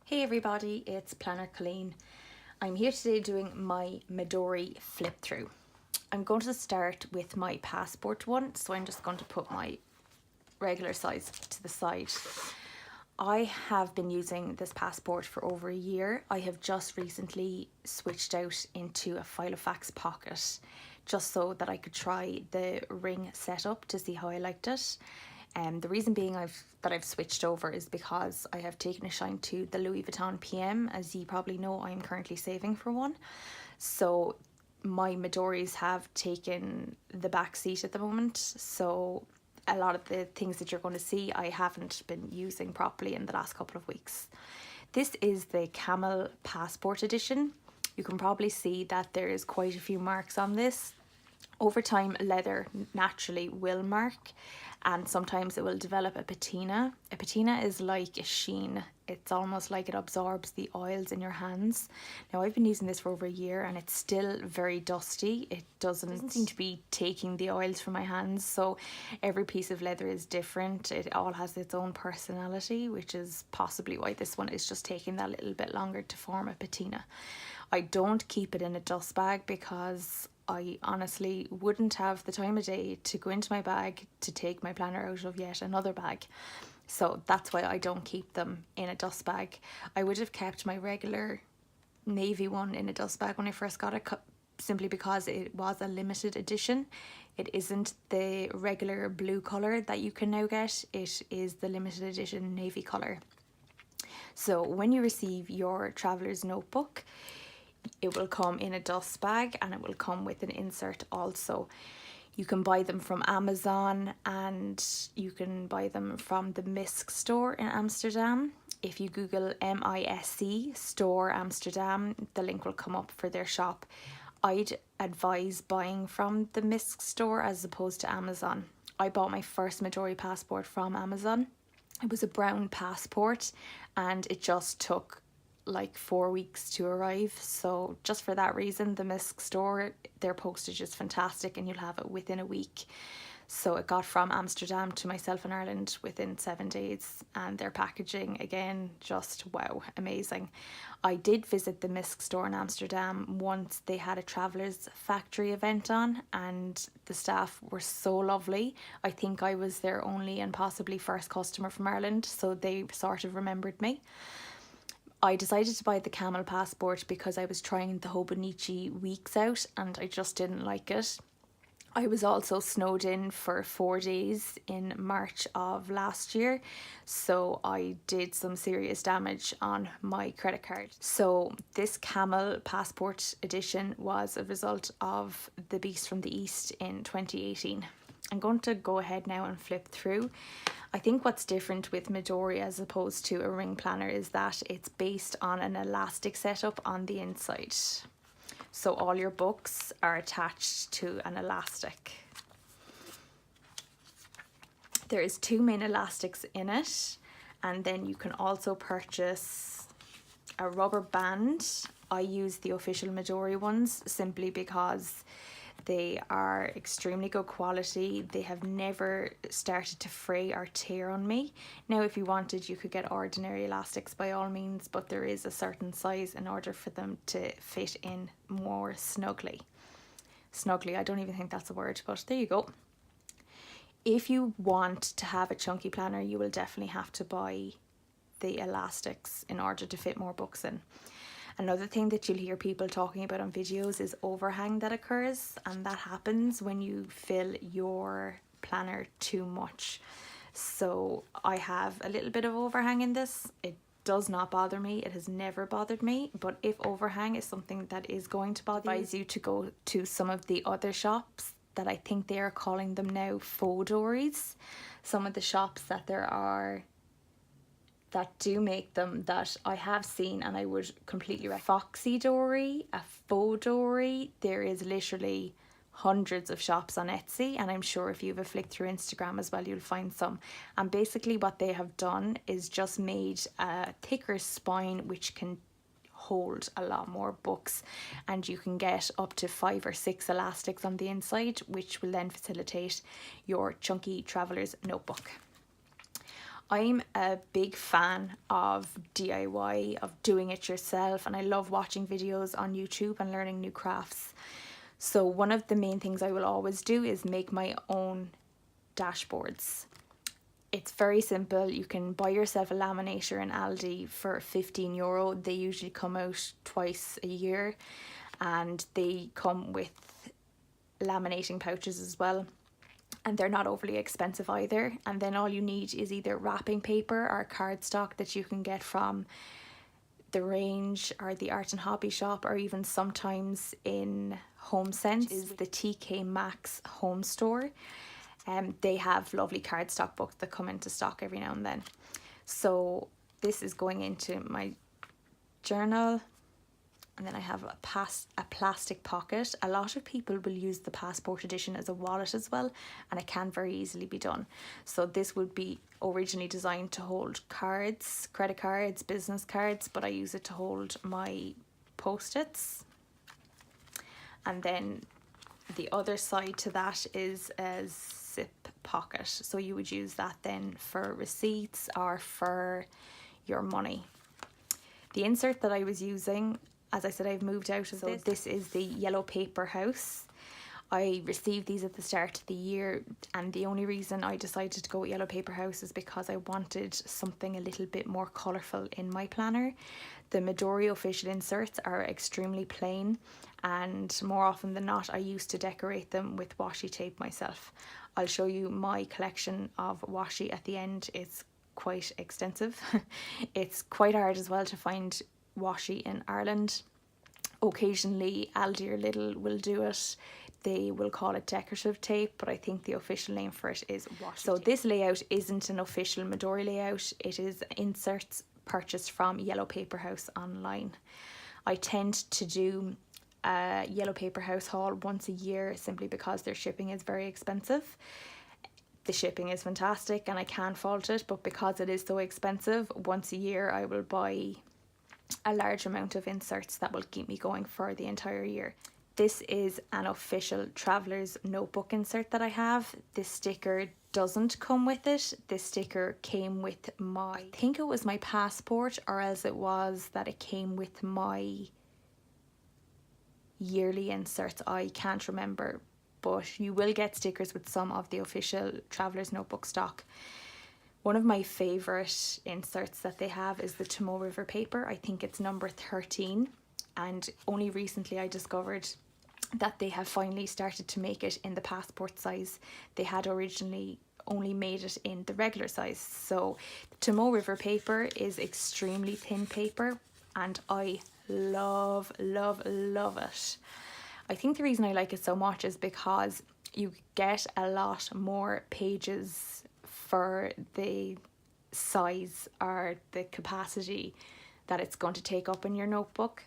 Hey everybody, it's Planner Colleen. I'm here today doing my Midori flip through. I'm going to start with my passport one, so I'm just going to put my regular size to the side. I have been using this passport for over a year. I have just recently switched out into a Filofax pocket just so that I could try the ring setup to see how I liked it. The reason being I've switched over is because I have taken a shine to the Louis Vuitton PM. As you probably know, I'm currently saving for one. So my Midoris have taken the back seat at the moment. So a lot of the things that you're going to see I haven't been using properly in the last couple of weeks. This is the Camel Passport Edition. You can probably see that there is quite a few marks on this. Over time, leather naturally will mark, and sometimes it will develop a patina. A patina is like a sheen. It's almost like it absorbs the oils in your hands. Now, I've been using this for over a year and it's still very dusty. It doesn't seem to be taking the oils from my hands, so every piece of leather is different. It all has its own personality, which is possibly why this one is just taking that little bit longer to form a patina. I don't keep it in a dust bag because I honestly wouldn't have the time of day to go into my bag to take my planner out of yet another bag. So that's why I don't keep them in a dust bag. I would have kept my regular navy one in a dust bag when I first got it, simply because it was a limited edition. It isn't the regular blue colour that you can now get. It is the limited edition navy colour. So when you receive your Traveller's Notebook, it will come in a dust bag and it will come with an insert also. You can buy them from Amazon and you can buy them from the Misk store in Amsterdam. If you Google MISC store Amsterdam, the link will come up for their shop. I'd advise buying from the Misk store as opposed to Amazon. I bought my first Midori passport from Amazon. It was a brown passport and it just took like 4 weeks to arrive. So just for that reason, the Misk store, their postage is fantastic and you'll have it within a week. So it got from Amsterdam to myself in Ireland within 7 days, and their packaging, again, just wow, amazing. I did visit the Misk store in Amsterdam once. They had a Travellers Factory event on and the staff were so lovely. I think I was their only and possibly first customer from Ireland, so they sort of remembered me. I decided to buy the Camel passport because I was trying the Hobonichi weeks out and I just didn't like it. I was also snowed in for 4 days in March of last year, so I did some serious damage on my credit card. So this Camel Passport Edition was a result of The Beast from the East in 2018. I'm going to go ahead now and flip through. I think what's different with Midori as opposed to a ring planner is that it's based on an elastic setup on the inside. So all your books are attached to an elastic. There is 2 main elastics in it, and then you can also purchase a rubber band. I use the official Midori ones simply because they are extremely good quality. They have never started to fray or tear on me. Now, if you wanted, you could get ordinary elastics by all means, but there is a certain size in order for them to fit in more snugly. Snugly, I don't even think that's a word, but there you go. If you want to have a chunky planner, you will definitely have to buy the elastics in order to fit more books in. Another thing that you'll hear people talking about on videos is overhang that occurs, and that happens when you fill your planner too much. So I have a little bit of overhang in this. It does not bother me. It has never bothered me, but if overhang is something that is going to bother you, I advise you to go to some of the other shops that I think they are calling them now faux dories. Some of the shops that there are that do make them that I have seen and I would completely recommend. Foxy dory, a faux dory. There is literally hundreds of shops on Etsy, and I'm sure if you have a flick through Instagram as well, you'll find some. And basically what they have done is just made a thicker spine which can hold a lot more books, and you can get up to 5 or 6 elastics on the inside, which will then facilitate your chunky Traveller's Notebook. I'm a big fan of DIY, of doing it yourself, and I love watching videos on YouTube and learning new crafts. So one of the main things I will always do is make my own dashboards. It's very simple. You can buy yourself a laminator in Aldi for €15. They usually come out twice a year, and they come with laminating pouches as well, and they're not overly expensive either. And then all you need is either wrapping paper or cardstock that you can get from the Range or the Art and Hobby Shop, or even sometimes in HomeSense, is the TK Maxx home store. They have lovely cardstock books that come into stock every now and then. So this is going into my journal. And then I have a plastic pocket. A lot of people will use the Passport edition as a wallet as well, and it can very easily be done. So this would be originally designed to hold cards, credit cards, business cards, but I use it to hold my post-its. And then the other side to that is a zip pocket. So you would use that then for receipts or for your money. The insert that I was using, as I said, I've moved out of this. This is the Yellow Paper House. I received these at the start of the year, and the only reason I decided to go with Yellow Paper House is because I wanted something a little bit more colourful in my planner. The Midori official inserts are extremely plain, and more often than not I used to decorate them with washi tape myself. I'll show you my collection of washi at the end. It's quite extensive. It's quite hard as well to find washi in Ireland. Occasionally Aldi or Lidl will do it. They will call it decorative tape, but I think the official name for it is washi tape. So this layout isn't an official Midori layout. It is inserts purchased from Yellow Paper House online. I tend to do a Yellow Paper House haul once a year simply because their shipping is very expensive. The shipping is fantastic and I can't fault it, but because it is so expensive, once a year I will buy a large amount of inserts that will keep me going for the entire year. This is an official Travellers Notebook insert that I have. This sticker doesn't come with it. This sticker came with I think it was my passport, or else it was that it came with my yearly inserts. I can't remember, but you will get stickers with some of the official Travellers Notebook stock. One of my favourite inserts that they have is the Tomoe River paper. I think it's number 13, and only recently I discovered that they have finally started to make it in the passport size. They had originally only made it in the regular size. So the Tomoe River paper is extremely thin paper, and I love it. I think the reason I like it so much is because you get a lot more pages for the size or the capacity that it's going to take up in your notebook.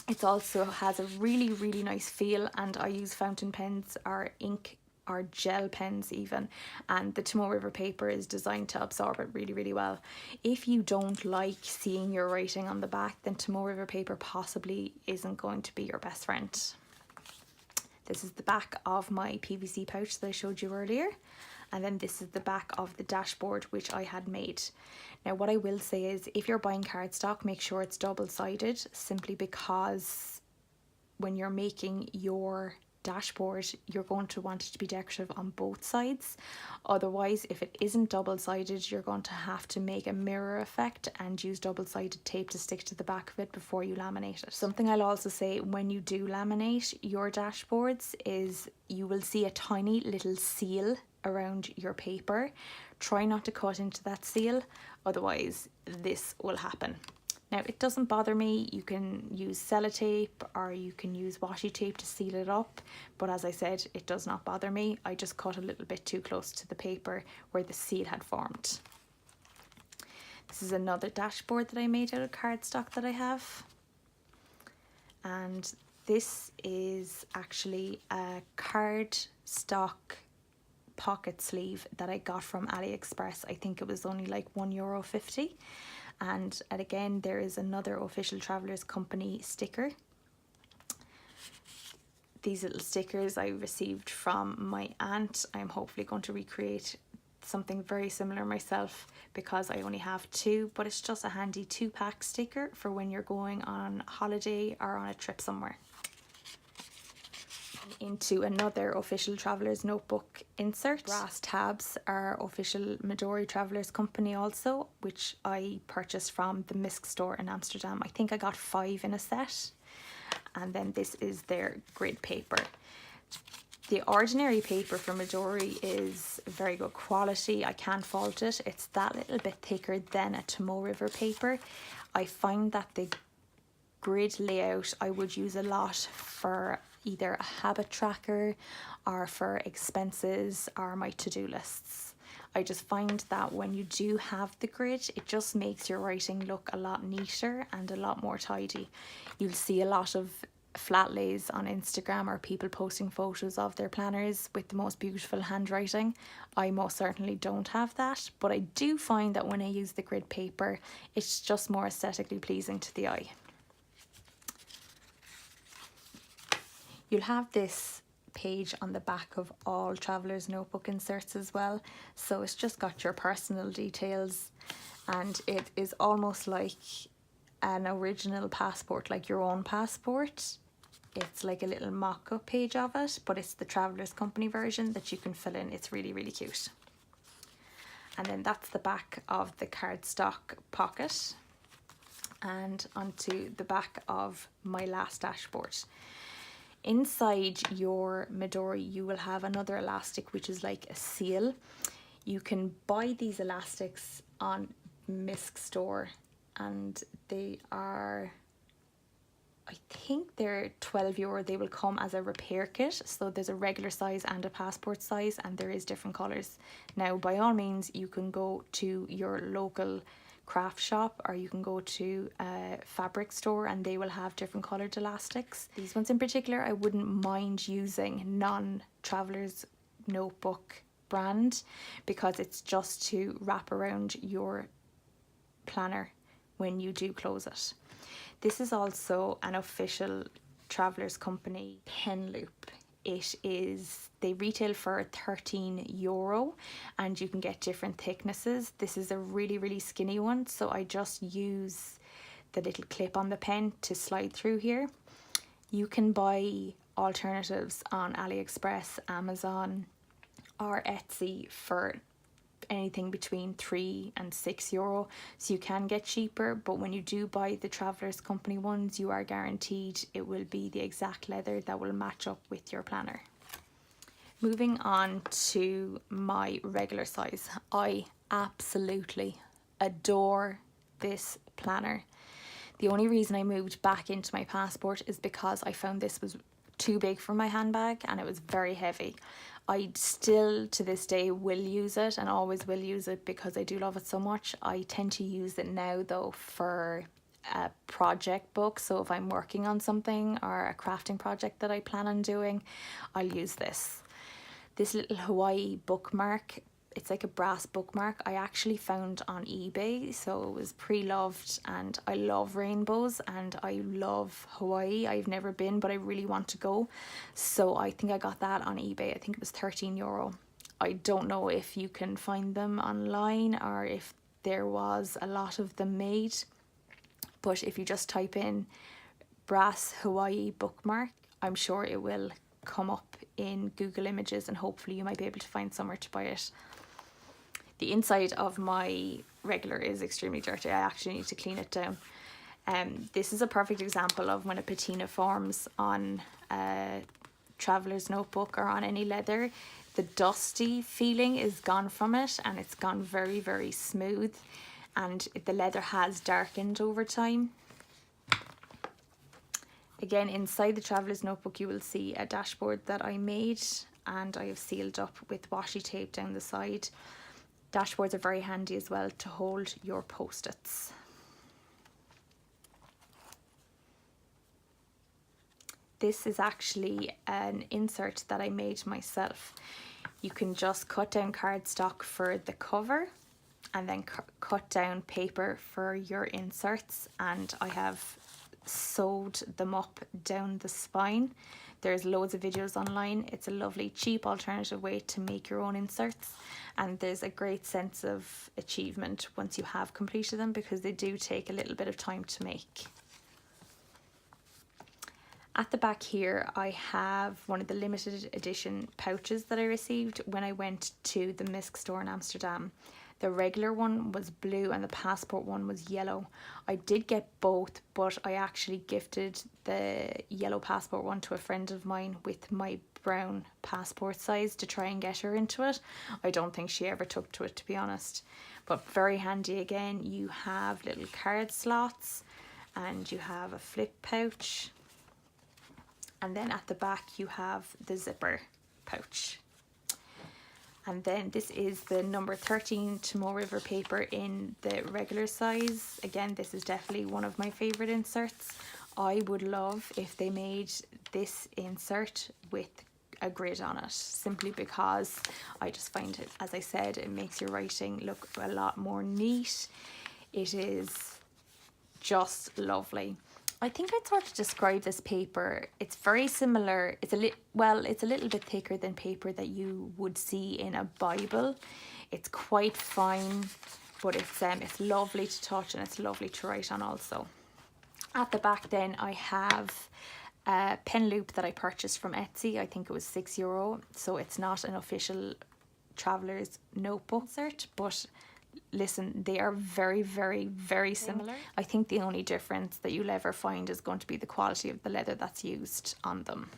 It also has a really nice feel, and I use fountain pens or ink or gel pens even, and the Tomoe River paper is designed to absorb it really well. If you don't like seeing your writing on the back, then Tomoe River paper possibly isn't going to be your best friend. This is the back of my PVC pouch that I showed you earlier. And then this is the back of the dashboard which I had made. Now what I will say is, if you're buying cardstock, make sure it's double-sided, simply because when you're making your dashboard you're going to want it to be decorative on both sides. Otherwise, if it isn't double-sided, you're going to have to make a mirror effect and use double-sided tape to stick to the back of it before you laminate it. Something I'll also say when you do laminate your dashboards is you will see a tiny little seal around your paper. Try not to cut into that seal, otherwise this will happen. Now it doesn't bother me. You can use sellotape or you can use washi tape to seal it up, but as I said, it does not bother me. I just cut a little bit too close to the paper where the seal had formed. This is another dashboard that I made out of cardstock that I have, and this is actually a cardstock pocket sleeve that I got from AliExpress. I think it was only like €1.50. And again, there is another official Travellers company sticker. These little stickers I received from my aunt. I'm hopefully going to recreate something very similar myself because I only have two, but it's just a handy 2-pack sticker for when you're going on holiday or on a trip somewhere. Into another official Travellers Notebook insert. Brass tabs are official Midori Travellers company also, which I purchased from the Misk store in Amsterdam. I think I got 5 in a set. And then this is their grid paper. The ordinary paper from Midori is very good quality. I can't fault it. It's that little bit thicker than a Tomoe River paper. I find that the grid layout I would use a lot for either a habit tracker or for expenses or my to-do lists. I just find that when you do have the grid, it just makes your writing look a lot neater and a lot more tidy. You'll see a lot of flat lays on Instagram or people posting photos of their planners with the most beautiful handwriting. I most certainly don't have that, but I do find that when I use the grid paper, it's just more aesthetically pleasing to the eye. You'll have this page on the back of all Travellers Notebook inserts as well, so it's just got your personal details, and it is almost like an original passport, like your own passport. It's like a little mock-up page of it, but it's the Travellers company version that you can fill in. It's really, really cute. And then that's the back of the cardstock pocket, and onto the back of my last dashboard. Inside your Midori, you will have another elastic, which is like a seal. You can buy these elastics on Misk store, and they are, I think they're €12. They will come as a repair kit, so there's a regular size and a passport size, and there is different colours. Now, by all means, you can go to your local craft shop, or you can go to a fabric store and they will have different coloured elastics. These ones in particular, I wouldn't mind using non-Travellers Notebook brand, because it's just to wrap around your planner when you do close it. This is also an official Travellers company pen loop. They retail for €13 and you can get different thicknesses. This is a really, really skinny one, so I just use the little clip on the pen to slide through here. You can buy alternatives on AliExpress, Amazon or Etsy for anything between €3 and €6, so you can get cheaper, but when you do buy the Travellers company ones, you are guaranteed it will be the exact leather that will match up with your planner. Moving on to my regular size, I absolutely adore this planner. The only reason I moved back into my passport is because I found this was too big for my handbag and it was very heavy. I still to this day will use it and always will use it because I do love it so much. I tend to use it now though for a project book, so if I'm working on something or a crafting project that I plan on doing, I'll use this. This little Hawaii bookmark, it's like a brass bookmark, I actually found on eBay, so it was pre-loved, and I love rainbows and I love Hawaii. I've never been, but I really want to go, so I think I got that on eBay. I think it was €13. I don't know if you can find them online or if there was a lot of them made, but if you just type in brass Hawaii bookmark, I'm sure it will come up in Google Images and hopefully you might be able to find somewhere to buy it. The inside of my regular is extremely dirty. I actually need to clean it down. This is a perfect example of when a patina forms on a Travellers Notebook or on any leather. The dusty feeling is gone from it and it's gone very, very smooth, and the leather has darkened over time. Again, inside the Travellers Notebook you will see a dashboard that I made and I have sealed up with washi tape down the side. Dashboards are very handy as well to hold your post-its. This is actually an insert that I made myself. You can just cut down cardstock for the cover and then cut down paper for your inserts, and I have sewed them up down the spine. There's loads of videos online. It's a lovely cheap alternative way to make your own inserts, and there's a great sense of achievement once you have completed them, because they do take a little bit of time to make. At the back here I have one of the limited edition pouches that I received when I went to the Misk store in Amsterdam. The regular one was blue and the passport one was yellow. I did get both, but I actually gifted the yellow passport one to a friend of mine with my brown passport size to try and get her into it. I don't think she ever took to it, to be honest. But very handy again. You have little card slots and you have a flip pouch. And then at the back you have the zipper pouch. And then this is the number 13 Tomoe River paper in the regular size. Again, this is definitely one of my favourite inserts. I would love if they made this insert with a grid on it, simply because I just find it, as I said, it makes your writing look a lot more neat. It is just lovely. I think I'd sort of describe this paper. It's very similar. It's a little bit thicker than paper that you would see in a Bible. It's quite fine, but it's lovely to touch and it's lovely to write on also. At the back then I have a pen loop that I purchased from Etsy. I think it was €6. So it's not an official Travellers Notebook insert, but listen, they are very, very, very similar. I think the only difference that you'll ever find is going to be the quality of the leather that's used on them.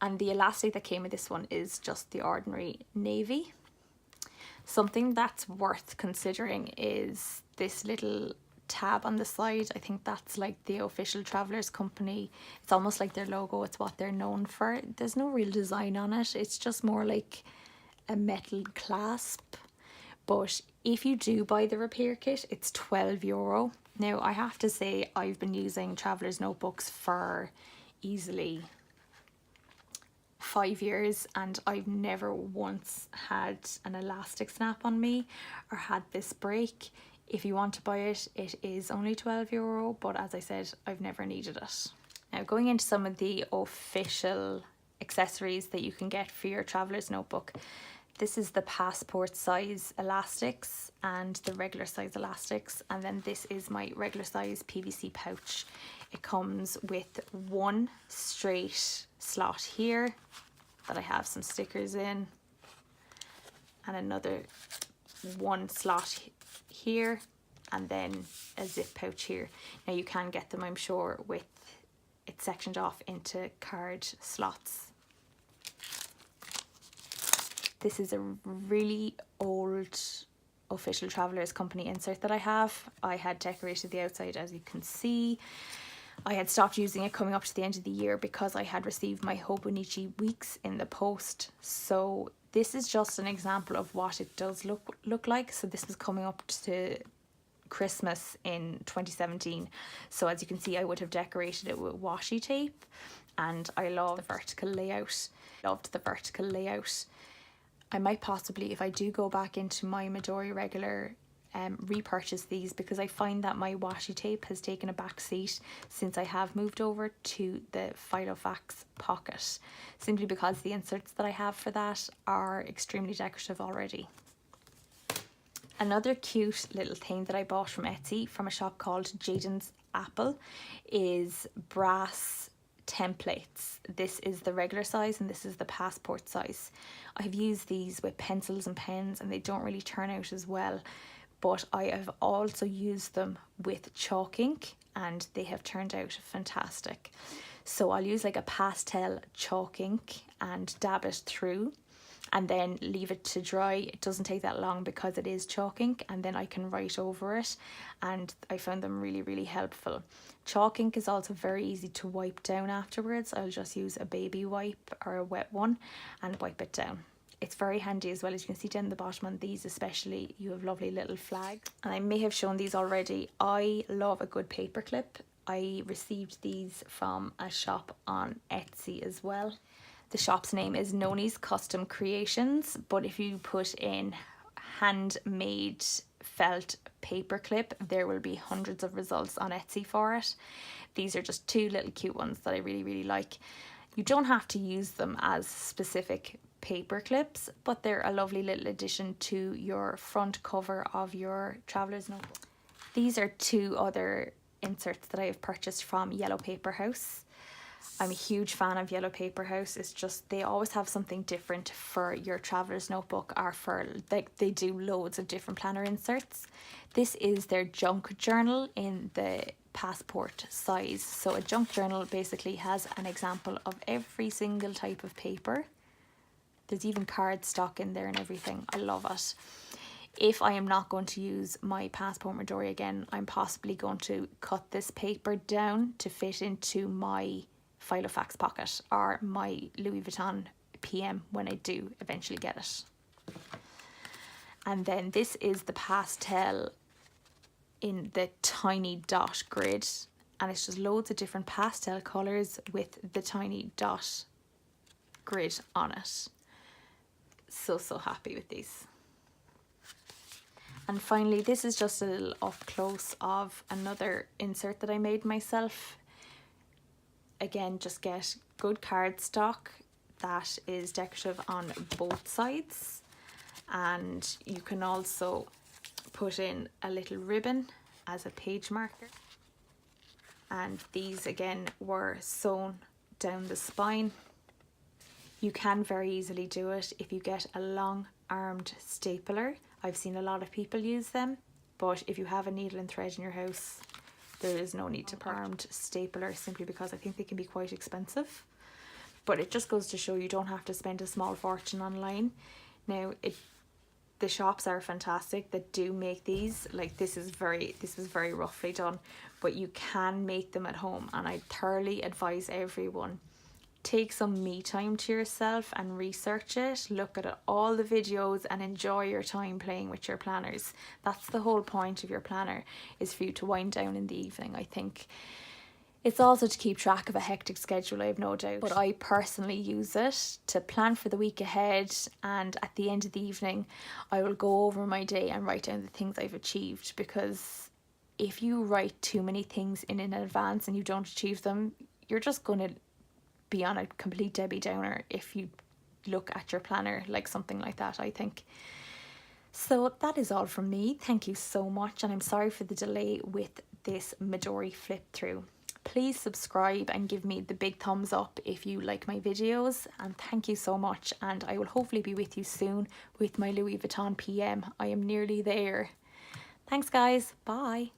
And the elastic that came with this one is just the ordinary navy. Something that's worth considering is this little tab on the side. I think that's like the official Travellers company. It's almost like their logo. It's what they're known for. There's no real design on it. It's just more like a metal clasp. But if you do buy the repair kit, it's €12. Now, I have to say, I've been using Travellers Notebooks for easily 5 years, and I've never once had an elastic snap on me or had this break. If you want to buy it, it is only €12, but as I said, I've never needed it. Now, going into some of the official accessories that you can get for your Travellers Notebook. This is the passport size elastics and the regular size elastics, and then this is my regular size PVC pouch. It comes with one straight slot here that I have some stickers in, and another one slot here, and then a zip pouch here. Now you can get them, I'm sure, with it sectioned off into card slots. This is a really old official Travellers company insert that I have. I had decorated the outside, as you can see. I had stopped using it coming up to the end of the year because I had received my Hobonichi weeks in the post. So this is just an example of what it does look like. So this was coming up to Christmas in 2017. So as you can see, I would have decorated it with washi tape, and I love the vertical layout. Loved the vertical layout. I might possibly, if I do go back into my Midori regular, repurchase these, because I find that my washi tape has taken a back seat since I have moved over to the Filofax pocket, simply because the inserts that I have for that are extremely decorative already. Another cute little thing that I bought from Etsy from a shop called Jaden's Apple is brass templates. This is the regular size and this is the passport size. I've used these with pencils and pens and they don't really turn out as well, but I have also used them with chalk ink and they have turned out fantastic. So I'll use like a pastel chalk ink and dab it through and then leave it to dry. It doesn't take that long because it is chalk ink, and then I can write over it, and I found them really, really helpful. Chalk ink is also very easy to wipe down afterwards. I'll just use a baby wipe or a wet one and wipe it down. It's very handy as well. As you can see down the bottom on these especially, you have lovely little flags, and I may have shown these already. I love a good paper clip. I received these from a shop on Etsy as well. The shop's name is Noni's Custom Creations, but if you put in handmade felt paper clip, there will be hundreds of results on Etsy for it. These are just two little cute ones that I really, really like. You don't have to use them as specific paper clips, but they're a lovely little addition to your front cover of your traveller's notebook. These are two other inserts that I have purchased from Yellow Paper House. I'm a huge fan of Yellow Paper House. It's just they always have something different for your traveller's notebook, or for like they do loads of different planner inserts. This is their junk journal in the passport size. So a junk journal basically has an example of every single type of paper. There's even card stock in there and everything. I love it. If I am not going to use my passport Midori again, I'm possibly going to cut this paper down to fit into my Filofax pocket or my Louis Vuitton PM when I do eventually get it. And then this is the pastel in the tiny dot grid, and it's just loads of different pastel colours with the tiny dot grid on it. So happy with these. And finally, this is just a little up close of another insert that I made myself. Again, just get good cardstock that is decorative on both sides, and you can also put in a little ribbon as a page marker. And these again were sewn down the spine. You can very easily do it if you get a long armed stapler. I've seen a lot of people use them, but if you have a needle and thread in your house, there is no need to armed stapler, simply because I think they can be quite expensive. But it just goes to show you don't have to spend a small fortune online. Now, the shops are fantastic that do make these. Like this is very roughly done, but you can make them at home, and I thoroughly advise everyone, take some me time to yourself and research it, look at all the videos and enjoy your time playing with your planners. That's the whole point of your planner, is for you to wind down in the evening. I think it's also to keep track of a hectic schedule, I have no doubt, but I personally use it to plan for the week ahead, and at the end of the evening I will go over my day and write down the things I've achieved, because if you write too many things in advance and you don't achieve them, you're just going to be on a complete Debbie Downer if you look at your planner like something like that, I think. So that is all from me. Thank you so much, and I'm sorry for the delay with this Midori flip through. Please subscribe and give me the big thumbs up if you like my videos, and thank you so much, and I will hopefully be with you soon with my Louis Vuitton PM. I am nearly there. Thanks guys, bye.